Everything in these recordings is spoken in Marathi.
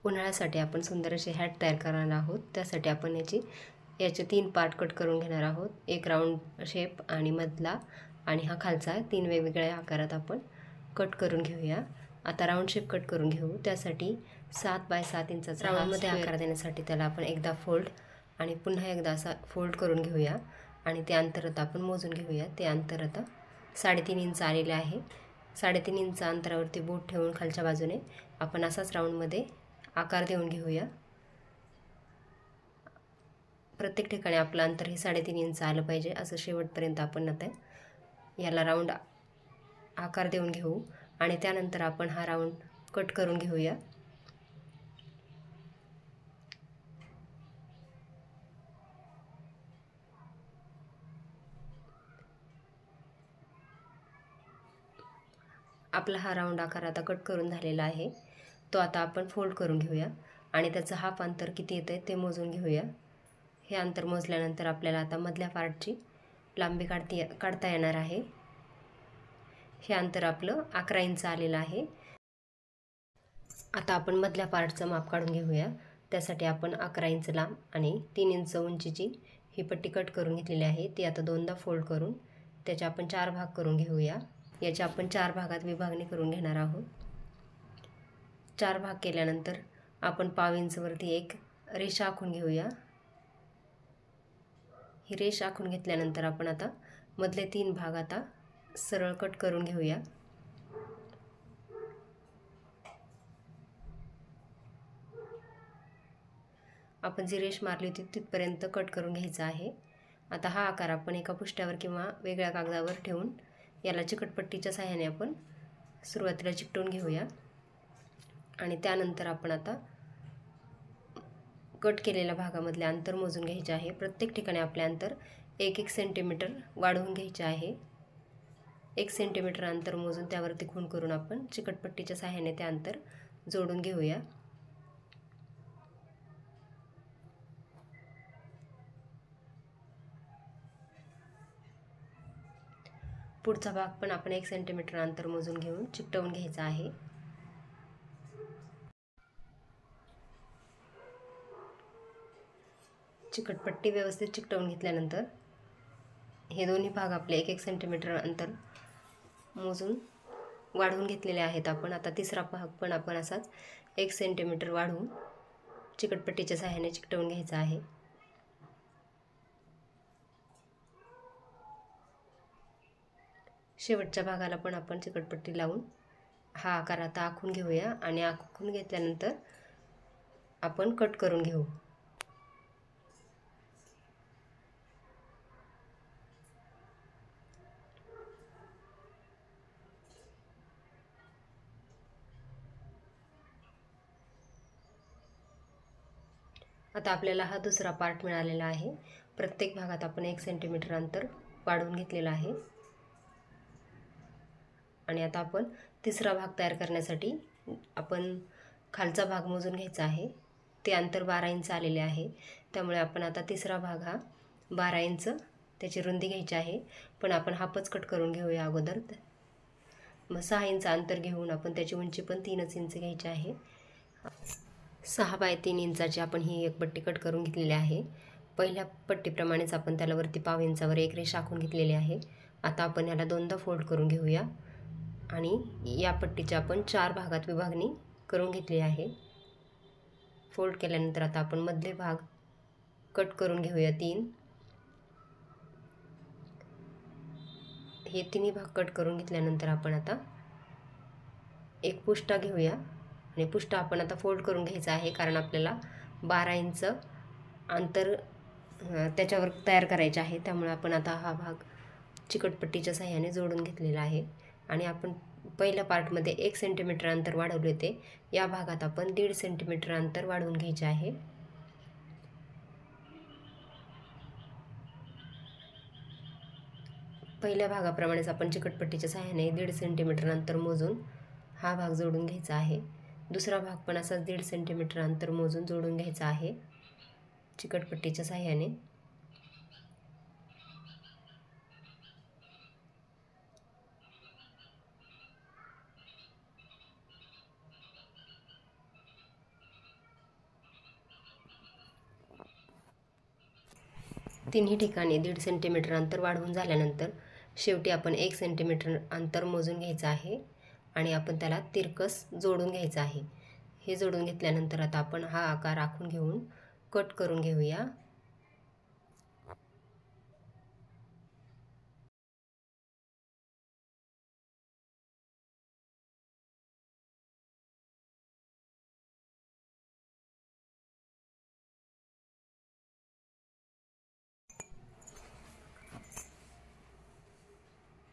उन्हाळ्यासाठी आपण सुंदर अशी हॅट तयार करणार आहोत। त्यासाठी आपण याचे 3 पार्ट कट करून घेणार आहोत। एक राऊंड शेप आणि मधला आणि हा खालचा 3 वेगवेगळ्या आकारात आपण कट करून घेऊया। आता राऊंड शेप कट करून घेऊ। त्यासाठी 7 बाय 7 इंचाचा राऊंडमध्ये आकार देण्यासाठी त्याला आपण एकदा फोल्ड आणि पुन्हा एकदा असा फोल्ड करून घेऊया आणि ते अंतर आता आपण मोजून घेऊया। ते अंतर आता 3.5 इंच आलेले आहे। 3.5 इंच अंतरावरती बोट ठेवून खालच्या बाजूने आपण असाच राऊंडमध्ये आकार देऊन घेऊया। प्रत्येक ठिकाणी आपलं अंतर हे 3.5 इंच आलं पाहिजे असं शेवटपर्यंत आपण आता याला राऊंड आकार देऊन घेऊ आणि त्यानंतर आपण हा राऊंड कट करून घेऊया। आपला हा राऊंड आकार आता कट करून झालेला आहे। तो आता आपण फोल्ड करून घेऊया आणि त्याचं हाफ अंतर किती येतंय ते मोजून घेऊया। हे अंतर मोजल्यानंतर आपल्याला आता मधल्या पार्टची लांबी काढता येणार आहे। हे अंतर आपलं 11 इंच आलेलं आहे। आता आपण मधल्या पार्टचं माप काढून घेऊया। त्यासाठी आपण 11 इंच लांब आणि 3 इंच उंचीची ही पट्टी कट करून घेतलेली आहे। ती आता दोनदा फोल्ड करून त्याचे आपण 4 भाग करून घेऊया। याची आपण 4 भागात विभागणी करून घेणार आहोत। 4 भाग केल्यानंतर आपण 1/2 इंचवरती एक रेषा आखून घेऊया। ही रेषा आखून घेतल्यानंतर आपण आता मधले 3 भाग आता सरळ कट करून घेऊया। आपण जी रेष मारली होती तिथपर्यंत कट करून घ्यायचा आहे। आता हा आकार आपण एका पुष्ट्यावर किंवा वेगळ्या कागदावर ठेवून याला चिकटपट्टीच्या सहाय्याने आपण सुरुवातीला चिकटवून घेऊया आणि त्यानंतर आपण आता कट केलेल्या भागामधले अंतर मोजून घ्यायचे आहे। प्रत्येक ठिकाणी आपले अंतर 1-1 सेंटीमीटर वाढवून घ्यायचे आहे। 1 सेंटीमीटर अंतर मोजून त्यावरती खूण करून आपण चिकटपट्टीच्या सहाय्याने ते अंतर जोडून घेऊया। पुढचा भाग पण आपण 1 सेंटीमीटर अंतर मोजून घेऊन चिकटवून घ्यायचा आहे। चिकटपट्टी व्यवस्थित चिकटवून घेतल्यानंतर हे दोन्ही भाग आपले 1-1 सेंटीमीटर अंतर मोजून वाढवून घेतलेले आहेत। आपण आता तिसरा भाग पण आपण असाच 1 सेंटीमीटर वाढवून चिकटपट्टीच्या सहाय्याने चिकटवून घ्यायचा आहे। शेवटच्या भागाला पण आपण चिकटपट्टी लावून हा आकार आता आखून घेऊया आणि आखून घेतल्यानंतर आपण कट करून घेऊ। आता आपल्याला हा दुसरा पार्ट मिळालेला आहे। प्रत्येक भागात आपण 1 सेंटीमीटर अंतर वाढवून घेतलेला आहे आणि आता आपण तिसरा भाग तयार करण्यासाठी आपण खालचा भाग मोजून घ्यायचा आहे। ते अंतर 12 इंच आलेले आहे। त्यामुळे आपण आता तिसरा भाग हा 12 इंच त्याची रुंदी घ्यायची आहे। पण आपण हाफच कट करून घेऊया अगोदर। मग 6 इंच अंतर घेऊन आपण त्याची उंची पण 3 इंच घ्यायची आहे। 6 बाय 3 इंचाची आपण ही एक पट्टी कट करून घेतलेली आहे। पहिल्या पट्टीप्रमाणेच आपण त्याला वरती 1/2 इंचावर एक रेषा आखून घेतलेली आहे। आता आपण याला दोनदा फोल्ड करून घेऊया आणि या पट्टीची आपण 4 भागात विभागणी करून घेतली आहे। फोल्ड केल्यानंतर आता आपण मधले भाग कट करून घेऊया 3। हे तिन्ही भाग कट करून घेतल्यानंतर आपण आता एक पुष्टा घेऊया आणि पुष्टा आपण आता फोल्ड करून घ्यायचा आहे, कारण आपल्याला 12 इंच अंतर त्याच्यावर तयार करायचे आहे। त्यामुळे आपण आता हा भाग चिकटपट्टीच्या सहाय्याने जोडून घेतलेला आहे आणि आपण पहिल्या पार्टमध्ये 1 सेंटीमीटर अंतर वाढवले होते। या भागात आपण 1.5 सेंटीमीटर अंतर वाढवून घ्यायचे आहे। पहिल्या भागाप्रमाणेच आपण चिकटपट्टीच्या सहाय्याने 1.5 सेंटीमीटर अंतर मोजून हा भाग जोडून घ्यायचा आहे। दुसरा भाग पण असाच 1.5 सेंटीमीटर अंतर मोजून जोडून घ्यायचा आहे चिकटपट्टीच्या सहाय्याने। तिन्ही ठिकाणी 1.5 सेंटीमीटर अंतर वाढवून झाल्यानंतर शेवटी आपण 1 सेंटीमीटर अंतर मोजून घ्यायचं आहे आणि आपण त्याला तिरकस जोडून घ्यायचं आहे। हे जोडून घेतल्यानंतर आता आपण हा आकार आखून घेऊन कट करून घेऊया।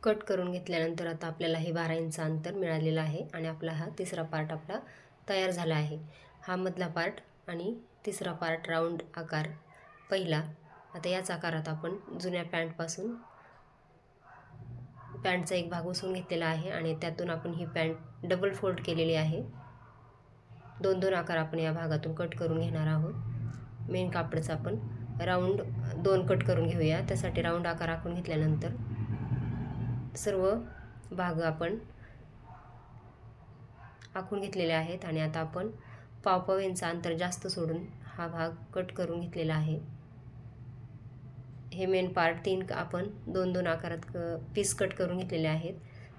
कट करून घेतल्यानंतर आता आपल्याला हे 12 इंच अंतर मिळालेलं आहे आणि आपला हा तिसरा पार्ट आपला तयार झाला आहे। हा मधला पार्ट आणि तिसरा पार्ट राऊंड आकार पहिला। आता याच आकारात आपण जुन्या पॅन्टपासून पॅन्टचा एक भाग उसवून घेतलेला आहे आणि त्यातून आपण ही पॅन्ट डबल फोल्ड केलेली आहे। 2-2 आकार आपण या भागातून कट करून घेणार आहोत। मेन कापडाचा आपण राऊंड 2 कट करून घेऊया। त्यासाठी राऊंड आकार आखून घेतल्यानंतर सर्व भाग आपण आखून घेतलेले आहेत आणि आता आपण पाव इंच अंतर जास्त सोडून हा भाग कट करून घेतलेला आहे। हे मेन पार्ट 3 आपण 2-2 आकारात पीस कट करून घेतलेले आहेत।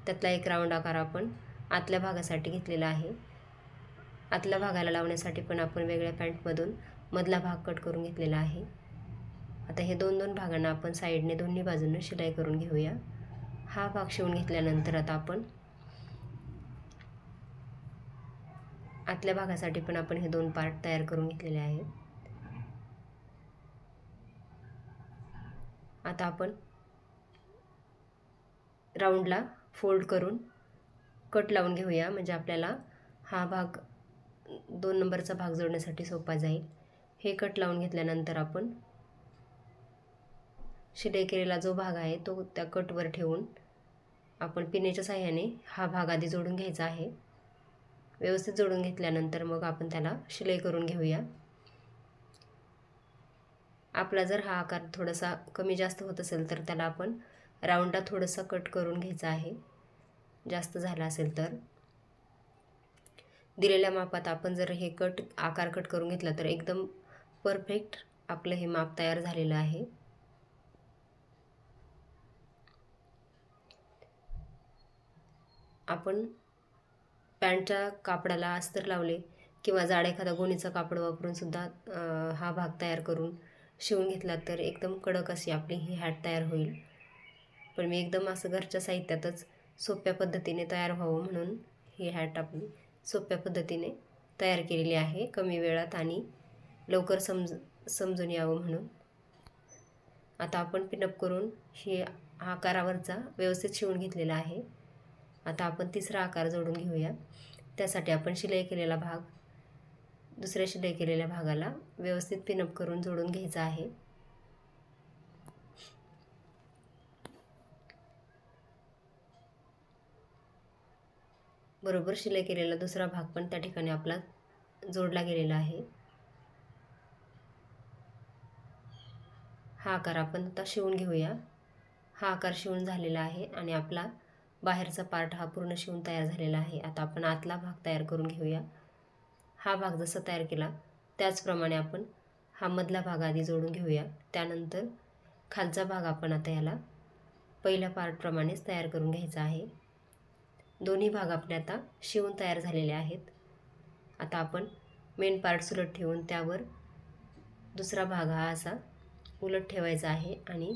त्यातला एक राऊंड आकार आपण आतल्या भागासाठी घेतलेला आहे। आतल्या भागाला लावण्यासाठी पण आपण वेगळ्या पॅन्टमधून मधला भाग कट करून घेतलेला आहे। आता हे 2-2 भागांना आपण साईडने दोन्ही बाजूंनी शिलाई करून घेऊया। हा भाग शिवून घेतल्यानंतर आता आपण आतल्या भागासाठी पण आपण हे 2 पार्ट तयार करून घेतलेले आहेत। आता आपण राऊंडला फोल्ड करून कट लावून घेऊया, म्हणजे आपल्याला हा भाग 2 नंबरचा भाग जोडण्यासाठी सोपा जाईल। हे कट लावून घेतल्यानंतर आपण शिलाई केलेला जो भाग आहे तो त्या कटवर ठेवून आपण पिनेच्या सहाय्याने हा भाग आधी जोडून घ्यायचा आहे। व्यवस्थित जोडून घेतल्यानंतर मग आपण त्याला शिलाई करून घेऊया। आपला जर हा आकार थोडासा कमी जास्त होत असेल तर त्याला आपण राऊंडला थोडंसं कट करून घ्यायचं आहे। जास्त झाला असेल तर दिलेल्या मापात आपण जर हे आकार कट करून घेतला तर एकदम परफेक्ट आपलं हे माप तयार झालेलं आहे। आपण पॅन्टच्या कापडाला अस्तर लावले किंवा जाड एखादा गोणीचं कापड वापरून सुद्धा हा भाग तयार करून शिवून घेतला तर एकदम कडक अशी आपली ही हॅट तयार होईल। पण मी एकदम असं घरच्या साहित्यातच सोप्या पद्धतीने तयार व्हावं म्हणून ही हॅट आपली सोप्या पद्धतीने तयार केलेली आहे, कमी वेळात आणि लवकर समजून यावं म्हणून। आता आपण पिनअप करून ही आकारावरचा व्यवस्थित शिवून घेतलेला आहे। आता आपण तिसरा आकार जोडून घेऊया। त्यासाठी आपण शिलाई केलेला भाग दुसऱ्या शिलाई केलेल्या भागाला व्यवस्थित पिनअप करून जोडून घ्यायचा आहे। बरोबर शिलाई केलेला दुसरा भाग पण त्या ठिकाणी आपला जोडला गेलेला आहे। हा आकार आपण आता शिवून घेऊया। हा आकार शिवून झालेला आहे आणि आपला बाहेरचा पार्ट हा पूर्ण शिवून तयार झालेला आहे। आता आपण आतला भाग तयार करून घेऊया। हा भाग जसा तयार केला त्याचप्रमाणे आपण हा मधला भाग आधी जोडून घेऊया। त्यानंतर खालचा भाग आपण आता याला पहिल्या पार्टप्रमाणेच तयार करून घ्यायचा आहे। दोन्ही भाग आपले आता शिवून तयार झालेले आहेत। आता आपण मेन पार्ट सुलट ठेवून त्यावर दुसरा भाग हा असा उलट ठेवायचा आहे आणि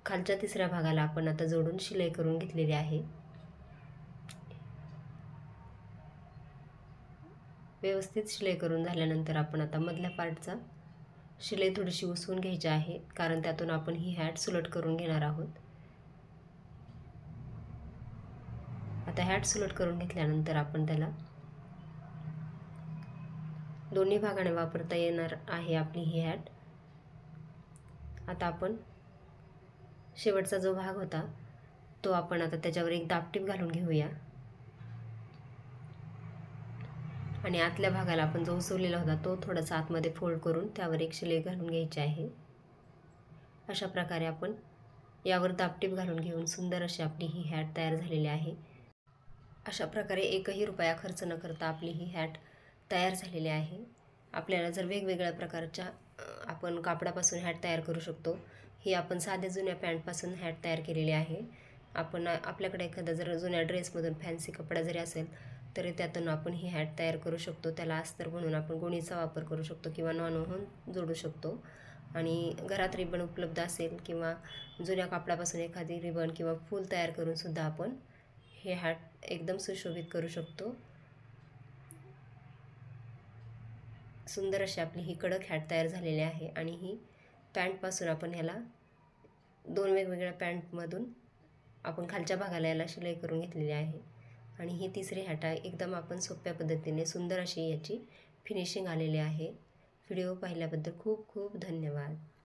खालच्या तिसऱ्या भागाला आपण आता जोडून शिलाई करून घेतलेली आहे। व्यवस्थित शिलाई करून झाल्यानंतर आपण आता मधल्या पार्टचा शिलाई थोडीशी उसवून घ्यायची आहे, कारण त्यातून आपण ही हॅट सुलट करून घेणार आहोत। आता हॅट सुलट करून घेतल्यानंतर आपण त्याला दोन्ही भागाने वापरता येणार आहे आपली ही हॅट। आता आपण शेवटचा जो भाग होता तो आपण आता त्याच्यावर एक दाबटीप घालून घेऊया आणि आतल्या भागाला आपण जो उसवलेला होता तो थोडासा आतमध्ये फोल्ड करून त्यावर एक शिलाई घालून घ्यायची आहे। अशा प्रकारे आपण यावर दाबटीप घालून घेऊन सुंदर अशी आपली ही हॅट तयार झालेली आहे। अशा प्रकारे एकही रुपया खर्च न करता आपली ही हॅट तयार झालेली आहे। आपल्याला जर वेगवेगळ्या प्रकारच्या आपण कापडापासून हॅट तयार करू शकतो. ही आपण साध्या जुन्या पॅन्टपासून हॅट तयार केलेली आहे. आपण आपल्याकडे एखादा जर जुन्या ड्रेसमधून फॅन्सी कपडा जरी असेल तरी त्यातून आपण ही हॅट तयार करू शकतो. त्याला अस्तर म्हणून आपण गोणीचा वापर करू शकतो किंवा नॉन जोडू शकतो. आणि घरात रिबन उपलब्ध असेल किंवा जुन्या कापडापासून एखादी रिबन किंवा फूल तयार करूनसुद्धा आपण हे हॅट एकदम सुशोभित करू शकतो. सुंदर अशी आपली ही कडक हॅट तयार झालेली आहे. आणि ही पॅन्टपासून आपण ह्याला 2 वेगवेगळ्या पॅन्टमधून आपण खालच्या भागाला याला शिलाई करून घेतलेली आहे. आणि ही तिसरी हॅट आहे. एकदम आपण सोप्या पद्धतीने सुंदर अशी याची फिनिशिंग आलेली आहे. व्हिडिओ पाहिल्याबद्दल खूप खूप धन्यवाद.